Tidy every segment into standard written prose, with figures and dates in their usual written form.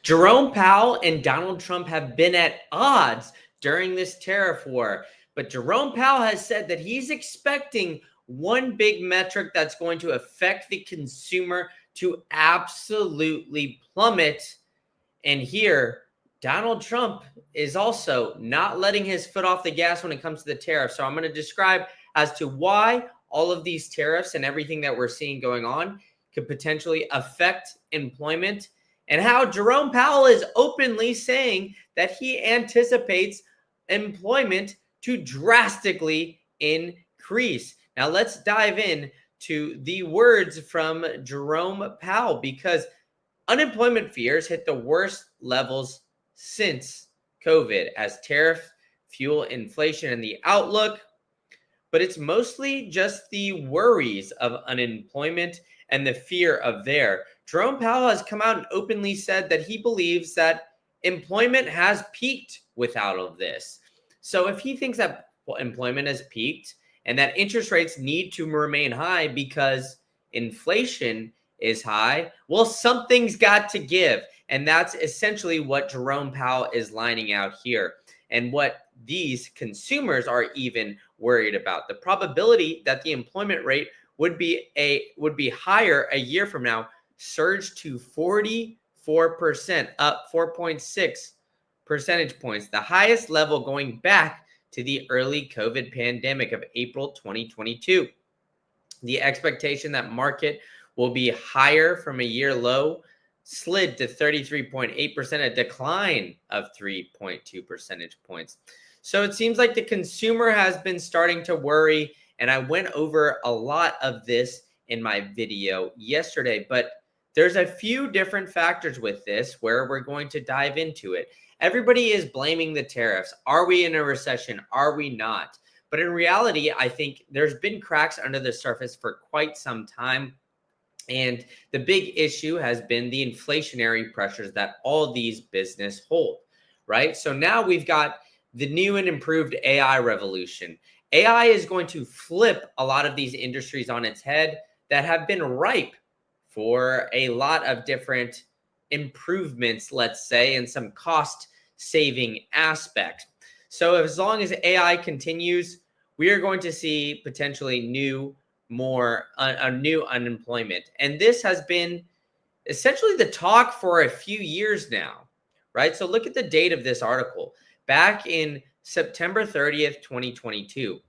Jerome Powell and Donald Trump have been at odds during this tariff war, but Jerome Powell has said that he's expecting one big metric that's going to affect the consumer to absolutely plummet. And here, Donald Trump is also not letting his foot off the gas when it comes to the tariffs. So I'm going to describe as to why all of these tariffs and everything that we're seeing going on could potentially affect employment, and how Jerome Powell is openly saying that he anticipates employment to drastically increase. Now, let's dive in to the words from Jerome Powell, because unemployment fears hit the worst levels since COVID as tariffs fuel inflation and the outlook. But it's mostly just the worries of unemployment and the fear of there. Jerome Powell has come out and openly said that he believes that employment has peaked with all of this. So if he thinks that employment has peaked and that interest rates need to remain high because inflation is high, well, something's got to give. And that's essentially what Jerome Powell is lining out here, and what these consumers are even worried about. The probability that the employment rate would be higher a year from now surged to 44%, up 4.6 percentage points, the highest level going back to the early COVID pandemic of April 2022. The expectation that market will be higher from a year low slid to 33.8%, a decline of 3.2 percentage points. So it seems like the consumer has been starting to worry, and I went over a lot of this in my video yesterday, but there's a few different factors with this where we're going to dive into it. Everybody is blaming the tariffs. Are we in a recession? Are we not? But in reality, I think there's been cracks under the surface for quite some time. And the big issue has been the inflationary pressures that all these businesses hold, right? So now we've got the new and improved AI revolution. AI is going to flip a lot of these industries on its head that have been ripe for a lot of different improvements, let's say, and some cost saving aspects. So as long as AI continues, we are going to see potentially new unemployment. And this has been essentially the talk for a few years now, right? So look at the date of this article. Back in September 30th, 2022,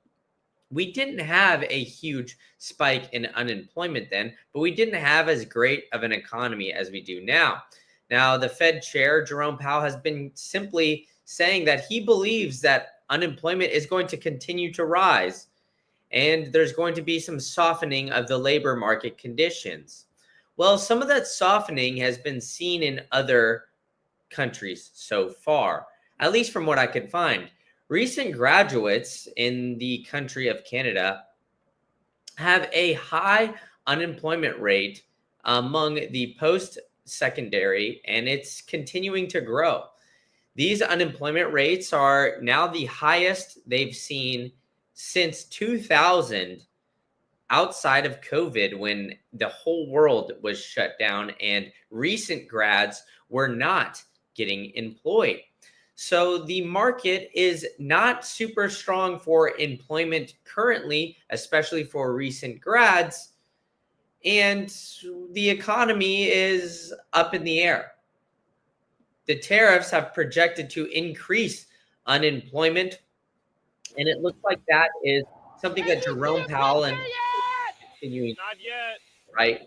we didn't have a huge spike in unemployment then, but we didn't have as great of an economy as we do now. Now, the Fed chair, Jerome Powell, has been simply saying that he believes that unemployment is going to continue to rise, and there's going to be some softening of the labor market conditions. Well, some of that softening has been seen in other countries so far, at least from what I could find. Recent graduates in the country of Canada have a high unemployment rate among the post-secondary, and it's continuing to grow. These unemployment rates are now the highest they've seen since 2000, outside of COVID, when the whole world was shut down and recent grads were not getting employed. So the market is not super strong for employment currently, especially for recent grads, and the economy is up in the air. The tariffs have projected to increase unemployment, and it looks like that is something that Jerome Powell and continuing. Not yet. Right?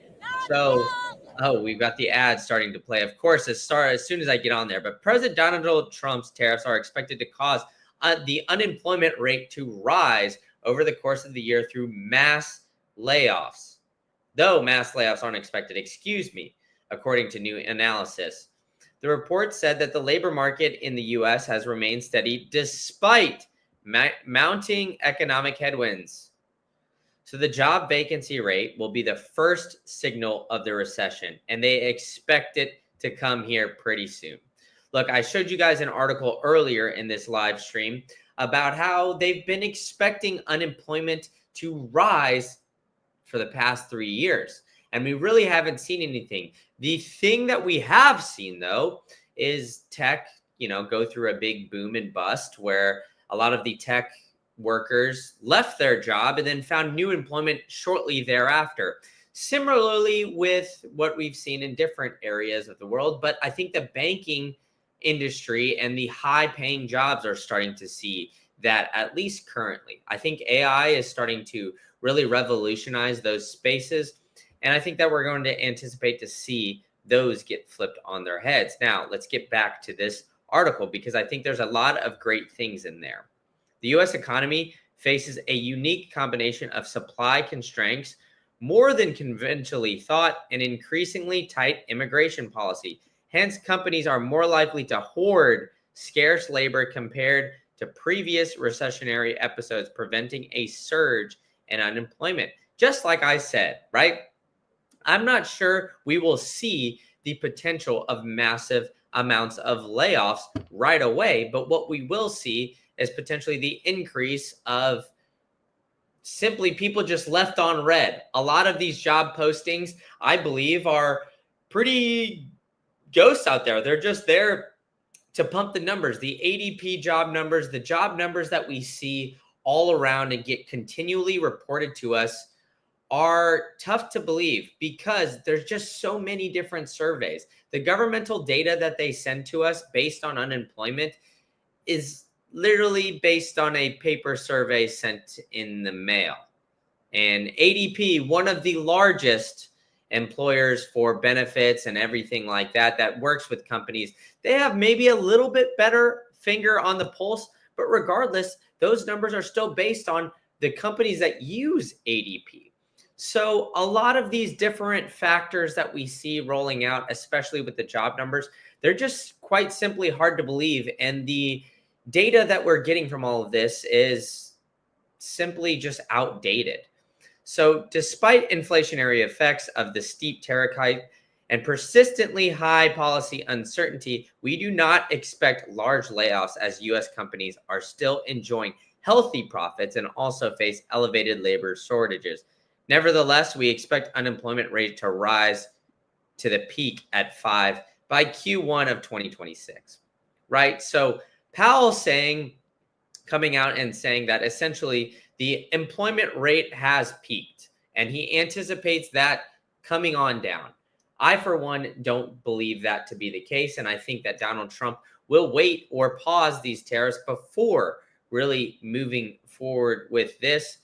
So, we've got the ads starting to play. Of course, as soon as I get on there. But President Donald Trump's tariffs are expected to cause the unemployment rate to rise over the course of the year through mass layoffs. Though mass layoffs aren't expected, according to new analysis. The report said that the labor market in the U.S. has remained steady despite mounting economic headwinds. So the job vacancy rate will be the first signal of the recession, and they expect it to come here pretty soon. Look, I showed you guys an article earlier in this live stream about how they've been expecting unemployment to rise for the past 3 years. And we really haven't seen anything. The thing that we have seen, though, is tech, go through a big boom and bust where a lot of the tech workers left their job and then found new employment shortly thereafter. Similarly with what we've seen in different areas of the world, but I think the banking industry and the high paying jobs are starting to see that, at least currently. I think AI is starting to really revolutionize those spaces. And I think that we're going to anticipate to see those get flipped on their heads. Now, let's get back to this article because I think there's a lot of great things in there. The U.S. economy faces a unique combination of supply constraints, more than conventionally thought, and increasingly tight immigration policy. Hence, companies are more likely to hoard scarce labor compared to previous recessionary episodes, preventing a surge in unemployment. Just like I said, right? I'm not sure we will see the potential of massive amounts of layoffs right away, but what we will see is potentially the increase of simply people just left on red. A lot of these job postings, I believe, are pretty ghosts out there. They're just there to pump the numbers, the ADP job numbers, the job numbers that we see all around and get continually reported to us are tough to believe because there's just so many different surveys. The governmental data that they send to us based on unemployment is literally based on a paper survey sent in the mail. And ADP, one of the largest employers for benefits and everything like that, that works with companies, they have maybe a little bit better finger on the pulse, but regardless, those numbers are still based on the companies that use ADP. So a lot of these different factors that we see rolling out, especially with the job numbers, they're just quite simply hard to believe. And the data that we're getting from all of this is simply just outdated. So despite inflationary effects of the steep tariff hike and persistently high policy uncertainty, we do not expect large layoffs as U.S. companies are still enjoying healthy profits and also face elevated labor shortages. Nevertheless, we expect unemployment rate to rise to the peak at 5 by Q1 of 2026, right? So Powell coming out and saying that essentially the employment rate has peaked and he anticipates that coming on down. I, for one, don't believe that to be the case. And I think that Donald Trump will wait or pause these tariffs before really moving forward with this.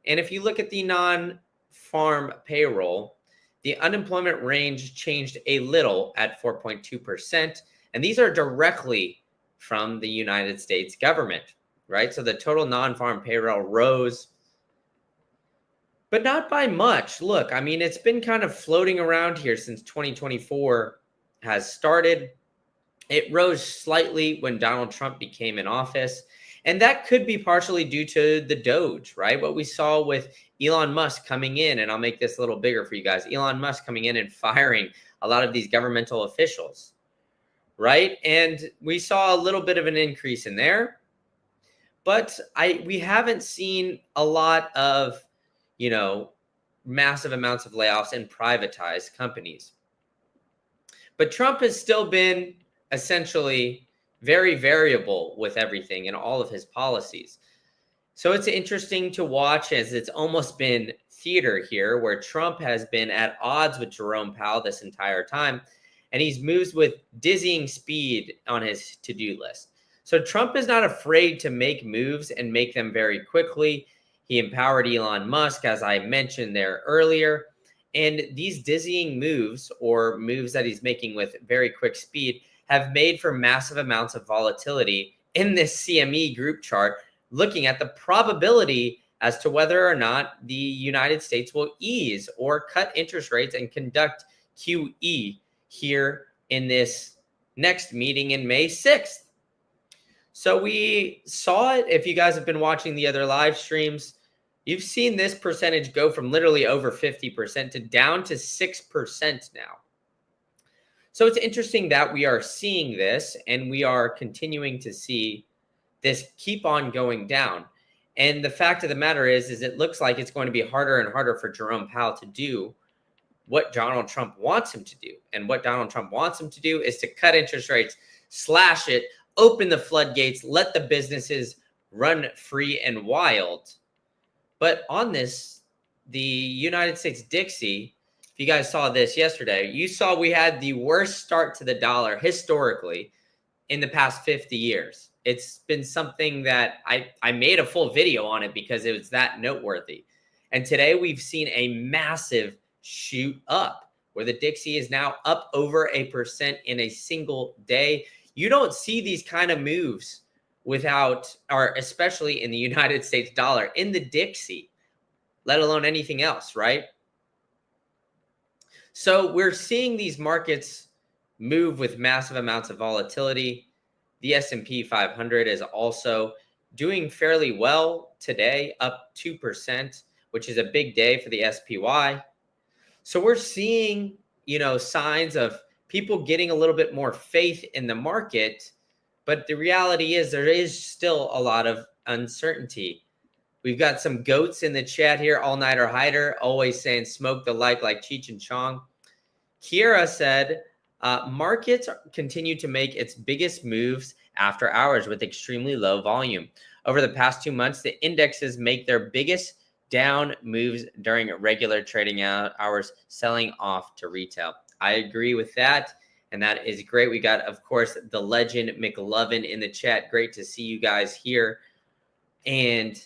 And if you look at the non-farm payroll, the unemployment range changed a little at 4.2%. And these are directly from the United States government, right? So the total non-farm payroll rose, but not by much. Look, I mean, it's been kind of floating around here since 2024 has started. It rose slightly when Donald Trump became in office. And that could be partially due to the Doge, right? What we saw with Elon Musk coming in, and I'll make this a little bigger for you guys. Elon Musk coming in and firing a lot of these governmental officials, right? And we saw a little bit of an increase in there. But we haven't seen a lot of, massive amounts of layoffs in privatized companies. But Trump has still been essentially very variable with everything and all of his policies. So it's interesting to watch as it's almost been theater here where Trump has been at odds with Jerome Powell this entire time. And he's moves with dizzying speed on his to-do list. So Trump is not afraid to make moves and make them very quickly. He empowered Elon Musk, as I mentioned there earlier. And these dizzying moves or moves that he's making with very quick speed have made for massive amounts of volatility in this CME group chart, looking at the probability as to whether or not the United States will ease or cut interest rates and conduct QE here in this next meeting in May 6th. So we saw it. If you guys have been watching the other live streams, you've seen this percentage go from literally over 50% to down to 6% now. So it's interesting that we are seeing this and we are continuing to see this keep on going down. And the fact of the matter is it looks like it's going to be harder and harder for Jerome Powell to do what Donald Trump wants him to do. And what Donald Trump wants him to do is to cut interest rates, slash it, open the floodgates, let the businesses run free and wild. But on this, the United States Dixie, if you guys saw this yesterday, you saw we had the worst start to the dollar historically in the past 50 years. It's been something that I made a full video on it because it was that noteworthy. And today we've seen a massive shoot up where the Dixie is now up over 1% in a single day. You don't see these kind of moves without, or especially in the United States dollar, in the Dixie, let alone anything else, right? So we're seeing these markets move with massive amounts of volatility. The S&P 500 is also doing fairly well today, up 2%, which is a big day for the SPY. So we're seeing, signs of people getting a little bit more faith in the market, but the reality is there is still a lot of uncertainty. We've got some goats in the chat here, all-nighter hider, always saying smoke the like Cheech and Chong. Kiera said, markets continue to make its biggest moves after hours with extremely low volume. Over the past 2 months, the indexes make their biggest down moves during regular trading hours, selling off to retail. I agree with that, and that is great. We got, of course, the legend McLovin in the chat. Great to see you guys here, and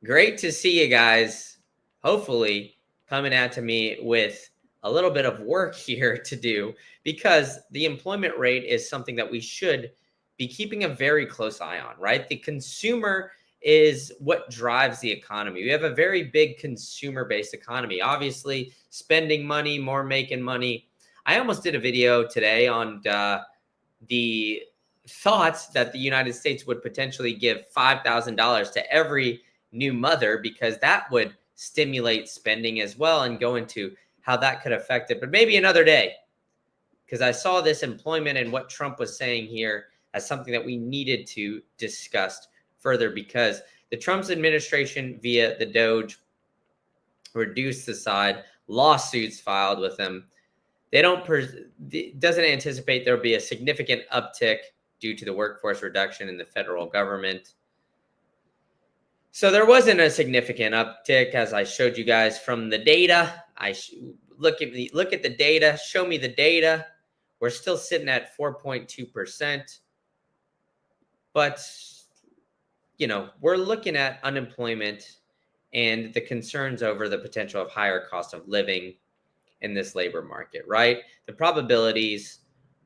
great to see you guys, hopefully, coming out to me with a little bit of work here to do, because the employment rate is something that we should be keeping a very close eye on, right? The consumer is what drives the economy. We have a very big consumer-based economy. Obviously, spending money, more making money. I almost did a video today on the thoughts that the United States would potentially give $5,000 to every new mother, because that would stimulate spending as well, and go into how that could affect it. But maybe another day, because I saw this employment and what Trump was saying here as something that we needed to discuss further, because the Trump's administration via the Doge reduced the side, lawsuits filed with them. They doesn't anticipate there'll be a significant uptick due to the workforce reduction in the federal government. So there wasn't a significant uptick, as I showed you guys from the data. Look at the data. Show me the data. We're still sitting at 4.2%, but we're looking at unemployment and the concerns over the potential of higher cost of living in this labor market, right? The probabilities,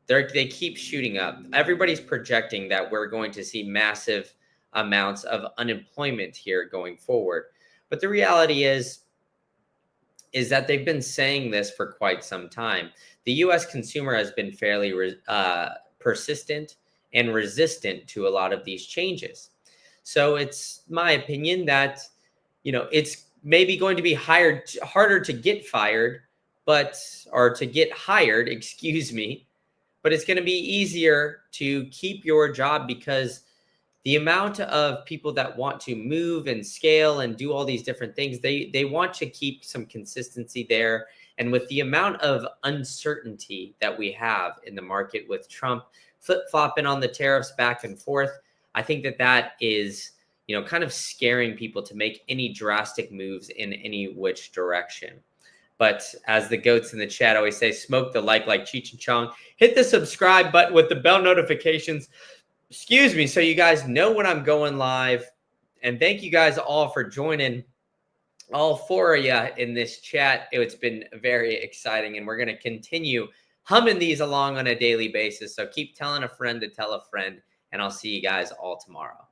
they keep shooting up. Everybody's projecting that we're going to see massive amounts of unemployment here going forward. But the reality is that they've been saying this for quite some time. The U.S. consumer has been fairly persistent and resistant to a lot of these changes. So it's my opinion that, it's maybe going to be harder to get fired, or to get hired, excuse me, but it's going to be easier to keep your job, because the amount of people that want to move and scale and do all these different things, they want to keep some consistency there. And with the amount of uncertainty that we have in the market with Trump flip-flopping on the tariffs back and forth, I think that is, kind of scaring people to make any drastic moves in any which direction. But as the goats in the chat always say, smoke the like Cheech and Chong. Hit the subscribe button with the bell notifications, so you guys know when I'm going live. And thank you guys all for joining, all four of you in this chat. It's been very exciting, and we're going to continue humming these along on a daily basis. So keep telling a friend to tell a friend, and I'll see you guys all tomorrow.